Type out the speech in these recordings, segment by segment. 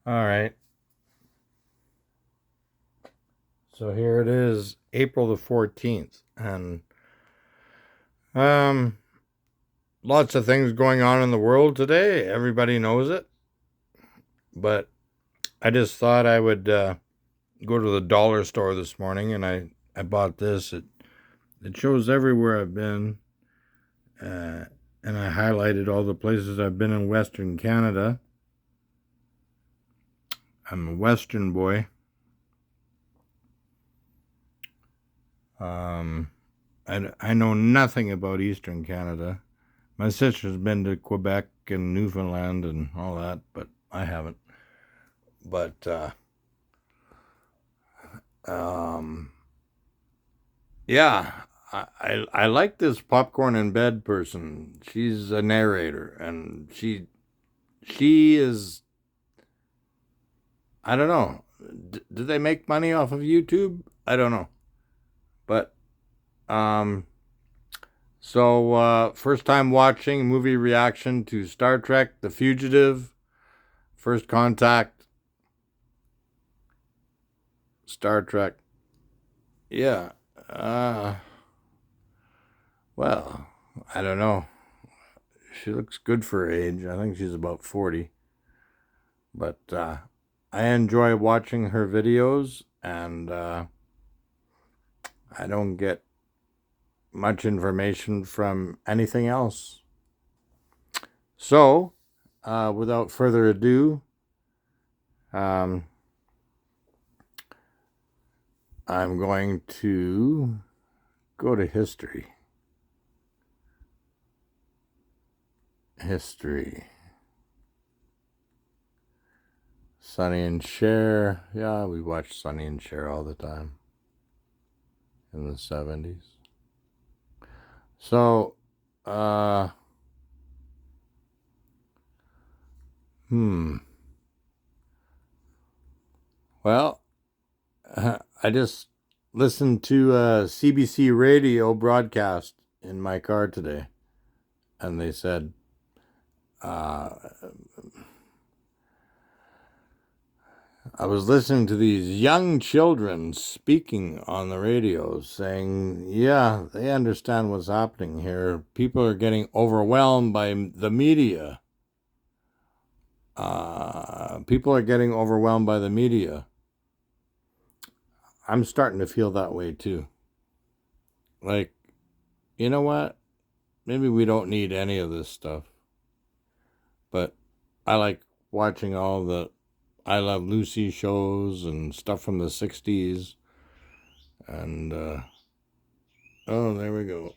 All right. So here it is, April the 14th. And um lots of things going on in the world today. Everybody knows it. But I just thought I would go to the dollar store this morning and I bought this. It shows everywhere I've been. Uh, and I highlighted all the places I've been in Western Canada. I'm a Western boy. Um, I know nothing about Eastern Canada. My sister's been to Quebec and Newfoundland and all that, but I haven't. But um, yeah, I like this popcorn in bed person. She's a narrator, and she is, I don't know. Do they make money off of YouTube? I don't know, but um, first time watching movie reaction to Star Trek: The Fugitive, First Contact, Star Trek. Yeah. Uh, well, I don't know. She looks good for her age. I think she's about 40. But I enjoy watching her videos, and I don't get much information from anything else. So, without further ado, um, I'm going to go to history. History. Sonny and Cher. Yeah, we watched Sonny and Cher all the time in the 70s. So, uh, hmm. Well, I just listened to a CBC radio broadcast in my car today, and they said, uh, I was listening to these young children speaking on the radio saying, yeah, they understand what's happening here. People are getting overwhelmed by the media. People are getting overwhelmed by the media. I'm starting to feel that way too. Like, you know what? Maybe we don't need any of this stuff. But I like watching all the I Love Lucy shows and stuff from the 60s. And, oh, there we go.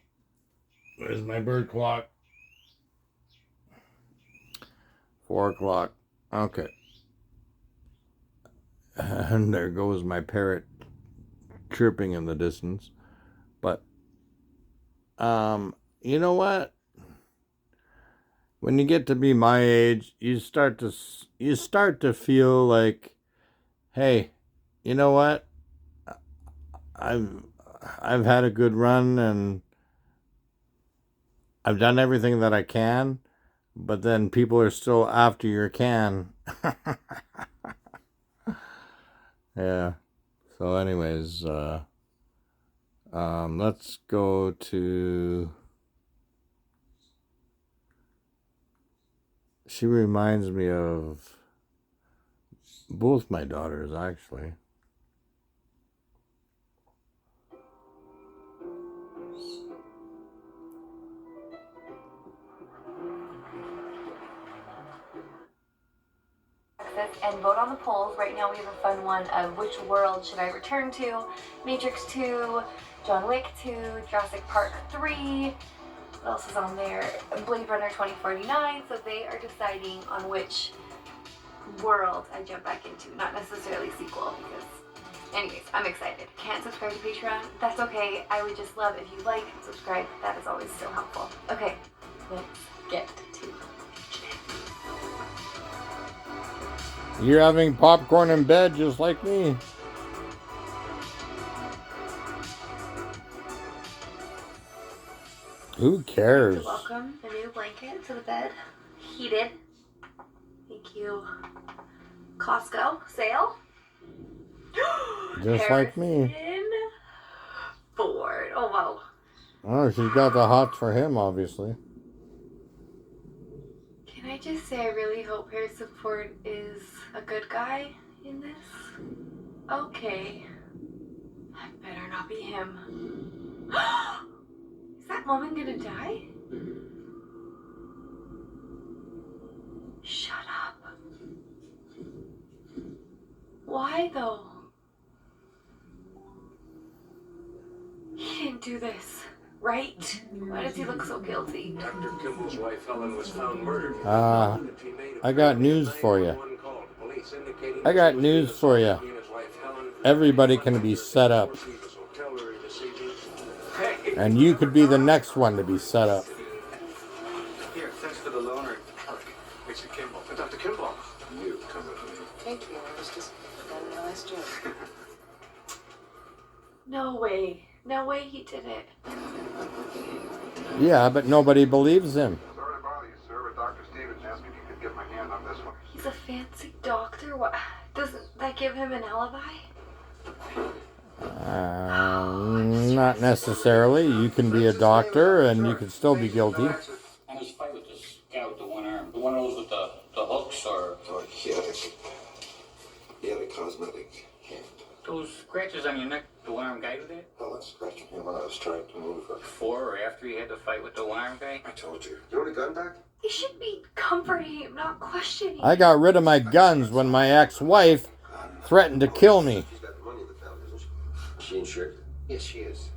There's my bird clock. 4 o'clock. Okay. And there goes my parrot chirping in the distance. But, you know what? When you get to be my age, you start to feel like, hey, you know what? I've I've had a good run and I've done everything that I can, but then people are still after your can. Yeah. So, anyways, let's go to. She reminds me of both my daughters, actually. And vote on the polls. Right now we have a fun one of which world should I return to? Matrix 2, John Wick 2, Jurassic Park 3. What else is on there? Blade Runner 2049. So they are deciding on which world I jump back into, not necessarily sequel, because anyways, I'm excited. Can't subscribe to Patreon? That's okay. I would just love if you like and subscribe. That is always so helpful. Okay, let's get to it. You're having popcorn in bed just like me. Who cares? Welcome the new blanket to the bed. Heated. Thank you. Costco sale. Just like me. Harrison Ford. Oh, wow. Oh, she's got the hots for him, obviously. Can I just say I really hope Harrison Ford is a good guy in this? Okay. That better not be him. Is that woman gonna die? Shut up. Why though? He didn't do this, right? Why does he look so guilty? Dr. Kimball's wife Helen was found murdered. I got news for you. I got news for you. Everybody can be set up. And you could be the next one to be set up. Here, thanks for the loaner. Mr. Kimball. Dr. Kimball. You come with me. Thank you. I was just having a nice joke. No way. No way he did it. Yeah, but nobody believes him. Sorry to bother you, sir, but Dr. Stevens asked if you could get my hand on this one. He's a fancy doctor. What? Doesn't that give him an alibi? Not necessarily. You can be a doctor and you can still be guilty. And his fight with this guy with the one arm. The one of those with the hooks or... Oh, yeah, the cosmetic hand. Those scratches on your neck, the one arm guy did that? Well, that's scratching him when I was trying to move her. Before or after he had the fight with the one arm guy? I told you. You want a gun back? He should be comforting him, not questioning. I got rid of my guns when my ex-wife threatened to kill me. She's got the money in the family, isn't she? She insured? Yes, she is.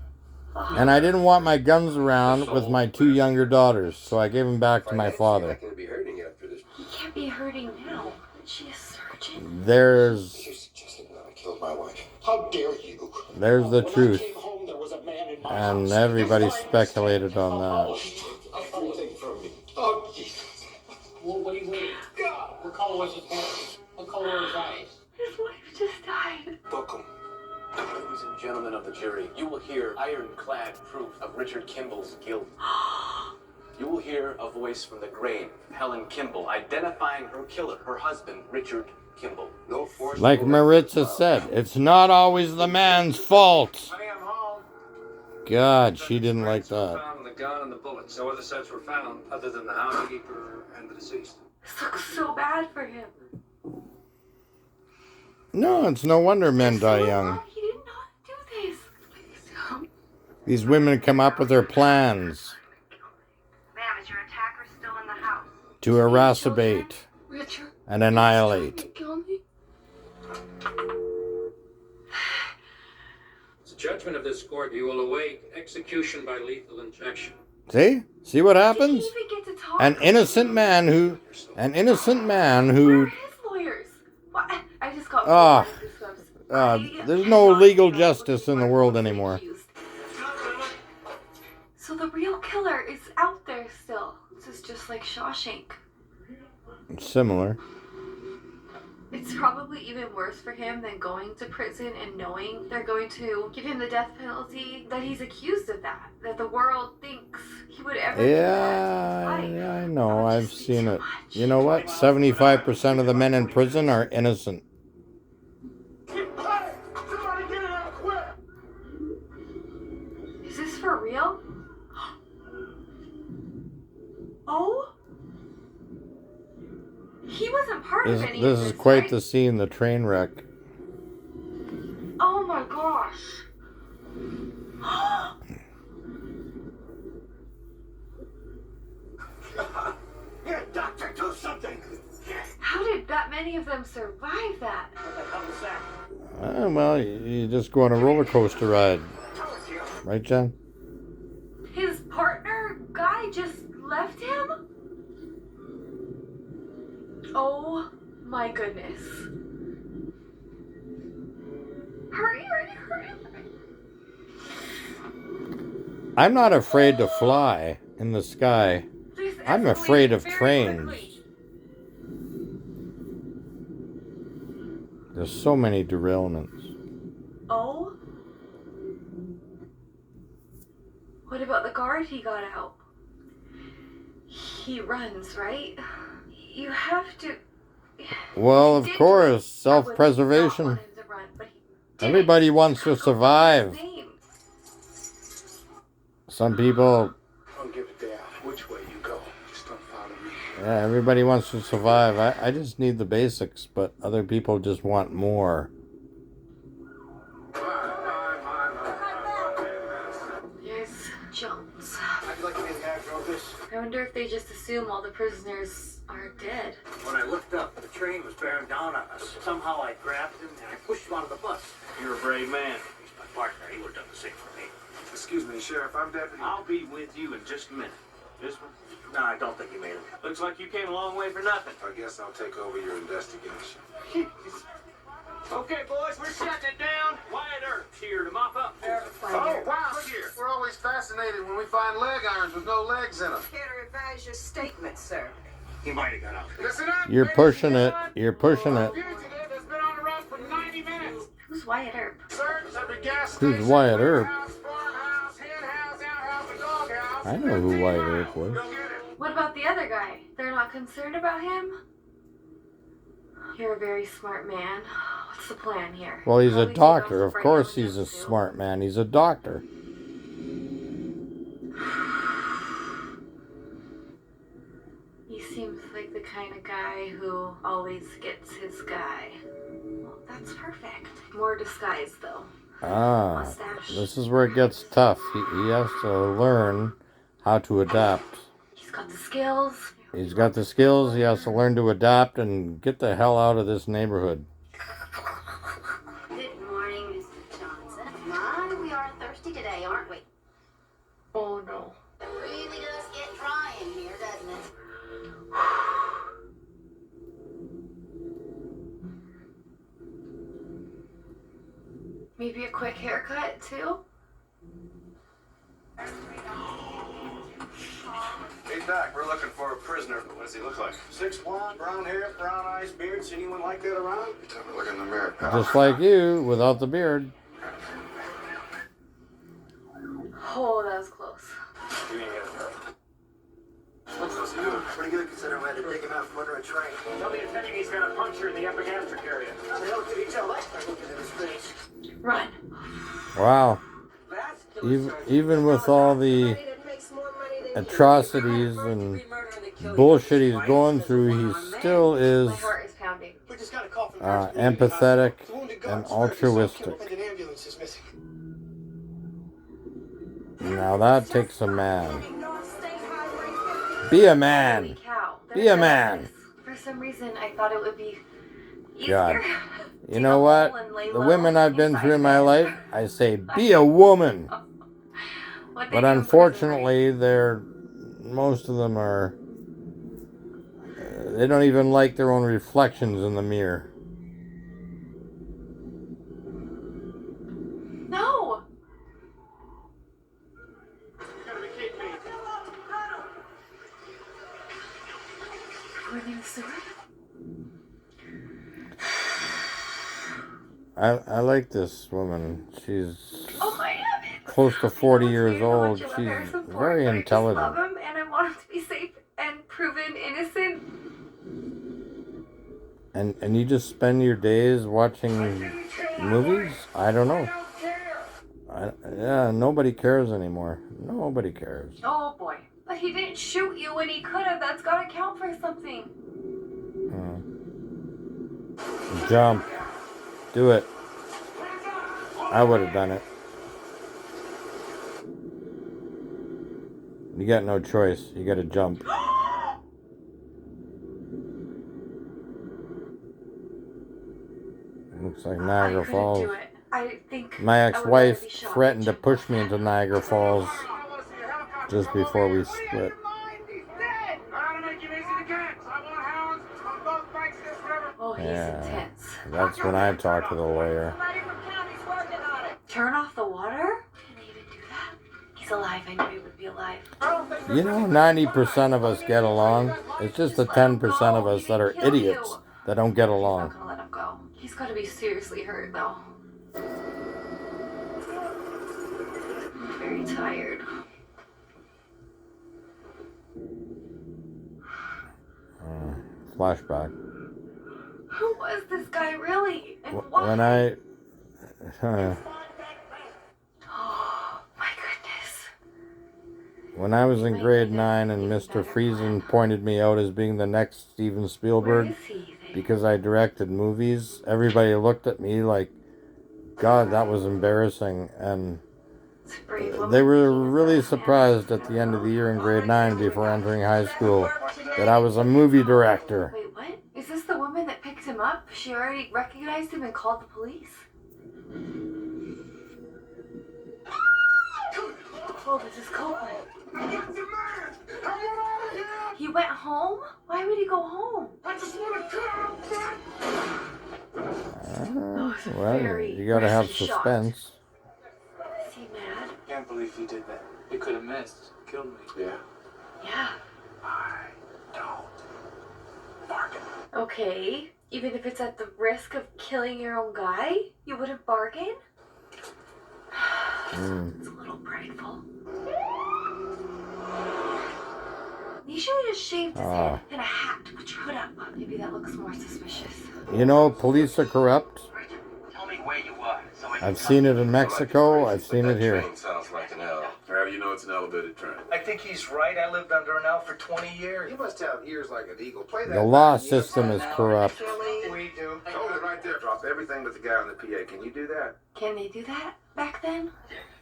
And I didn't want my guns around with my 2 younger daughters, so I gave them back to my I'm father. not going to be hurting after this. He can't be hurting now. Isn't she a surgeon? There's You suggested that I killed my wife. How dare you? the truth. Came home, there was a man in my And house. everybody speculated on that. Everything from me. Oh, Jesus. What do you mean? What color was his hair? What color were his eyes? His wife just died. Welcome. Ladies and gentlemen of the jury, you will hear ironclad proof of Richard Kimball's guilt. You will hear a voice from the grave, Helen Kimball, identifying her killer, her husband, Richard Kimball. No force. Like Maritza said, it's not always the man's fault. Honey, I'm home. God, she didn't like that. Found the gun and the bullets. No other sets were found other than the housekeeper and the deceased. This looks so bad for him. No, it's no wonder men die young. He did not do this. These women come up with their plans Ma'am, is your attacker still in the house? to eradicate Richard, and annihilate. kill me? As a judgment of this court, you will await execution by lethal injection. See? See what Did happens? he even get to talk? An innocent man who Where are his lawyers? What? I just got. Ah, I there's no cannot legal know justice in the world who's anymore. accused. So the real killer is out there still. This is just like Shawshank. It's similar. It's probably even worse for him than going to prison and knowing they're going to give him the death penalty, that he's accused of that. That the world thinks he would ever do that to Yeah, his wife. I That know. would I've just be seen too it. much. You know what? 75% of the men in prison are innocent. Is this for real? Oh? He wasn't part of any This of is this, quite right? the scene, the train wreck. Oh my gosh. Here, doctor, do something. How did that many of them survive that? What the hell is that? Well, you just go on a roller coaster ride. Right, John? His partner guy just left him? Oh my goodness. Hurry, hurry, hurry. I'm not afraid to fly in the sky. This I'm escalated afraid of very trains. quickly. There's so many derailments. Oh? What about the guard he got out? He runs, right? You have to... Well, He of did course, do it. That was not self-preservation. want him to run, but he did Everybody it. wants to His survive. name. Some people, I'll give it down. Which way you go? Just don't follow me. yeah, everybody wants to survive. I just need the basics, but other people just want more. Here's Jones. How'd you like to be the guy who drove this? I wonder if they just assume all the prisoners are dead. When I looked up, the train was bearing down on us. Somehow I grabbed him and I pushed him onto the bus. You're a brave man. He's my partner. He would have done the same for me. Excuse me, Sheriff. I'm Deputy. I'll be with you in just a minute. This one? No, I don't think you made it. Looks like you came a long way for nothing. I guess I'll take over your investigation. Okay, boys, we're shutting it down. Wyatt Earp's here to mop up. Oh, wow. Look here. We're always fascinated when we find leg irons with no legs in them. Here to revise your statement, sir. He might have got out. Listen up. You're pushing it. You're pushing it. Fugitive has been on the run for 90 minutes. Who's Wyatt Earp? Search every gas Who's station, Wyatt Earp? warehouse, farmhouse, hen house, outhouse, and doghouse. I know who Wyatt Earp was. Go get him. What about the other guy? They're not concerned about him? You're a very smart man. What's the plan here? Well, he's a Probably doctor. take Of off course right now he's a and jump smart man. He's a doctor. He seems like the kind of guy who always gets his guy. Well, that's perfect. More disguise, though. Ah, Mustache. this is where it gets tough. He has to learn how to adapt. He's got the skills. He's got the skills. He has to learn to adapt and get the hell out of this neighborhood. Good morning, Mr. Johnson. My, we are thirsty today, aren't we? Oh, no. It really does get dry in here, doesn't it? Maybe a quick haircut, too? Hey, Doc, we're looking for a prisoner. What does he look like? 6'1", brown hair, brown eyes, beard. See anyone like that around? You tell me to look in the mirror, pal. Just like you, without the beard. Oh, that was close. You ain't got it. What's he doing? Pretty good considering we had to dig him out from under a train. Tell the attending he's got a puncture in the epigastric area. How the hell did he tell that by looking at his face? Run. Wow. Even with all the atrocities and bullshit he's going through, he still is My heart is pounding. We just got a call from empathetic and altruistic. An ambulance is missing. Now that takes a man. Be a man. Holy cow. Be a man. For some reason, I thought it would be God. easier. You know what? The women I've been through in my life, I say, be a woman. But unfortunately, most of them are, they don't even like their own reflections in the mirror. No! Were they in the sewer? I like this woman. She's Oh my heavens! close to 40 I know years it's weird to old. watch him She's embarrass him for it, very but I just love intelligent. him and I want him to be safe and proven innocent. And you just spend your days watching movies? I don't know. Yeah, nobody cares anymore. Nobody cares. Oh boy. But he didn't shoot you when he could have. That's gotta count for something. Jump. Do it. I would have done it. You got no choice. You got to jump. Looks like Niagara I couldn't Falls. do it. I think My I would rather ex-wife be shot threatened to than push me into Niagara Falls just before we split. Oh, he's Yeah, intense. that's when I talk to the lawyer. Turn off the water? Didn't he even do that? He's alive. I knew he would be alive. You know, 90% of us get along. It's just the 10% of us that are idiots that don't get He's along. not gonna let him go. He's gotta be seriously hurt, though. I'm very tired. Flashback. Who was this guy really? And why? When I... Oh, my goodness. When I was in grade 9 and Mr. Friesen pointed me out as being the next Steven Where Spielberg is he? because I directed movies, everybody looked at me like, God, that was embarrassing. And It's a brave they woman were thinking really about surprised at the end of the year in grade 9 before entering high school that I was a movie director. Wait, what? Is this the woman that picked him up? She already recognized him and called the police? Oh, this is Copeland. He went home? Why would he go home? Well, you gotta have suspense. Is he mad? Can't believe he did that. He could have missed. Killed me. Yeah. Yeah. I don't bargain. Okay. Even if it's at the risk of killing your own guy, you wouldn't bargain? It's a little prideful. You should have just shaved his head and a hat. Put your hood up. Maybe that looks more suspicious. You know, police are corrupt. Tell me where you are. So I I've seen it in Mexico. I've seen it here. Sounds like an L. How do you know it's an elevated train? I think he's right. I lived under an L for 20 years. You must have ears like an eagle. Play that. The law system is corrupt. We do. Hold it right there. Drop everything but the guy on the PA. Can you do that? Can they do that back then?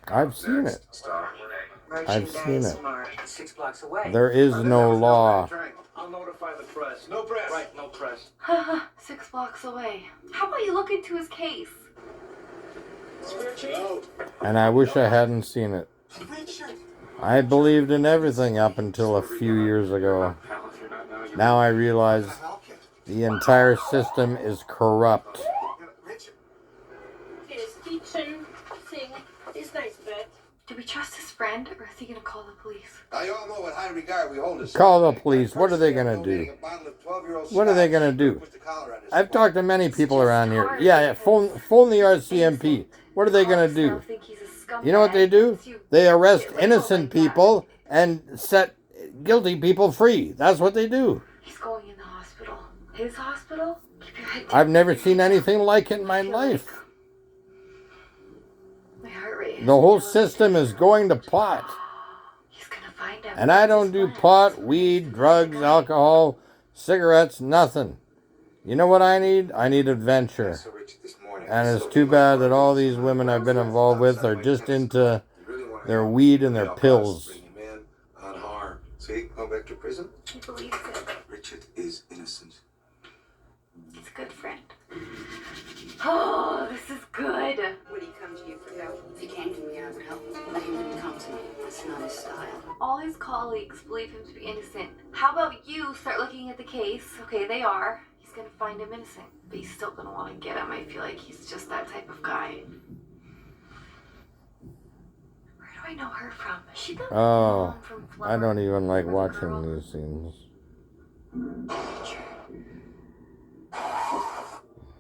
I've seen it. Stop. I've seen it. 6 blocks away. There is no law. I'll notify the press. No press. Right, no press. Haha, 6 blocks away. How about you look into his case? And I wish I hadn't seen it. I believed in everything up until a few years ago. Now I realize the entire system is corrupt. Do we trust his friend, or is he gonna call the police? Now you all know what high regard we hold this. Call the police. What are they gonna do? What are they gonna do? I've talked to many people around here. Yeah, phone the RCMP. What are they gonna do? You know what they do? They arrest innocent people and set guilty people free. That's what they do. He's going in the hospital. His hospital? Keep your head down. I've never seen anything like it in my life. My heart rate is The whole system is going to pot. He's gonna find him. And I don't do pot, weed, drugs, alcohol, cigarettes, nothing. You know what I need? I need adventure. And it's too bad that all these women I've been involved with are just into their weed and their pills. Unharmed. See, go back to prison. He believes it. Richard is innocent. He's a good friend. Oh, this is good. Would he come to you for help? If he came to me, I would help him. But he wouldn't come to me. That's not his style. All his colleagues believe him to be innocent. How about you start looking at the case? Okay, they are. He's gonna find him innocent. But he's still gonna want to get him. I feel like he's just that type of guy. Where do I know her from? Is she the mom from Flower? I don't even like Little watching girl? these scenes.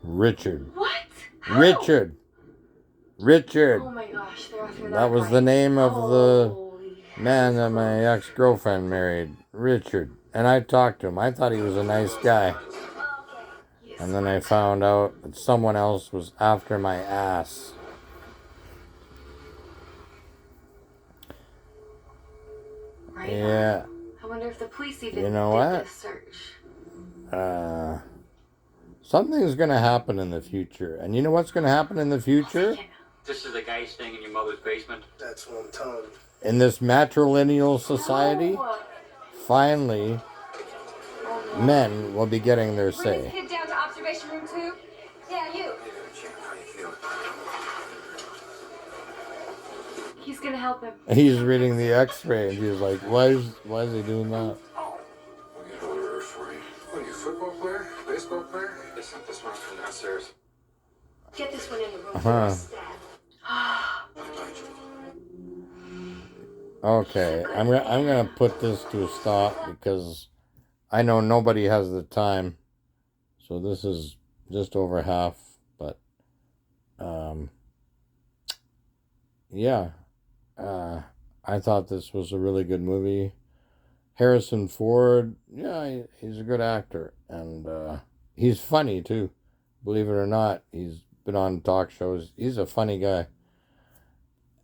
Richard. What? How? Richard. Oh my gosh, they're after That was guy. the name of the Holy man that my ex-girlfriend married. Richard. And I talked to him. I thought he was a nice guy. Yes. And then I found out that someone else was after my ass. Right Yeah. I wonder if the police even You know did what? this search. Something's going to happen in the future. And you know what's going to happen in the future? This is the guy staying in your mother's basement. That's what I'm telling you. In this matrilineal society, No. finally, men will be getting their Bring this say. kid down to observation room 2. Yeah, you. How you feel? He's gonna help him. He's reading the x-ray and he's like, why is he doing that? We'll get a order for you. What are you, a football player? Baseball player? Listen, this one's from downstairs. Get this one in the room Uh-huh. for a stab. Okay, I'm gonna put this to a stop because I know nobody has the time. So this is just over half, but yeah. I thought this was a really good movie. Harrison Ford, yeah, he's a good actor, and he's funny too. Believe it or not, he's been on talk shows. He's a funny guy,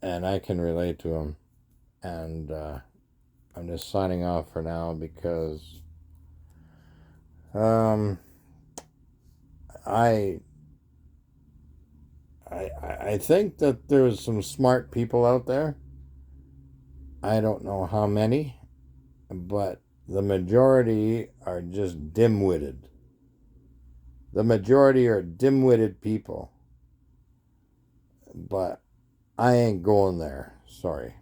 and I can relate to him. And I'm just signing off for now because um, I, I think that there's some smart people out there. I don't know how many, but the majority are just dim-witted. The majority are dim-witted people. But I ain't going there. Sorry.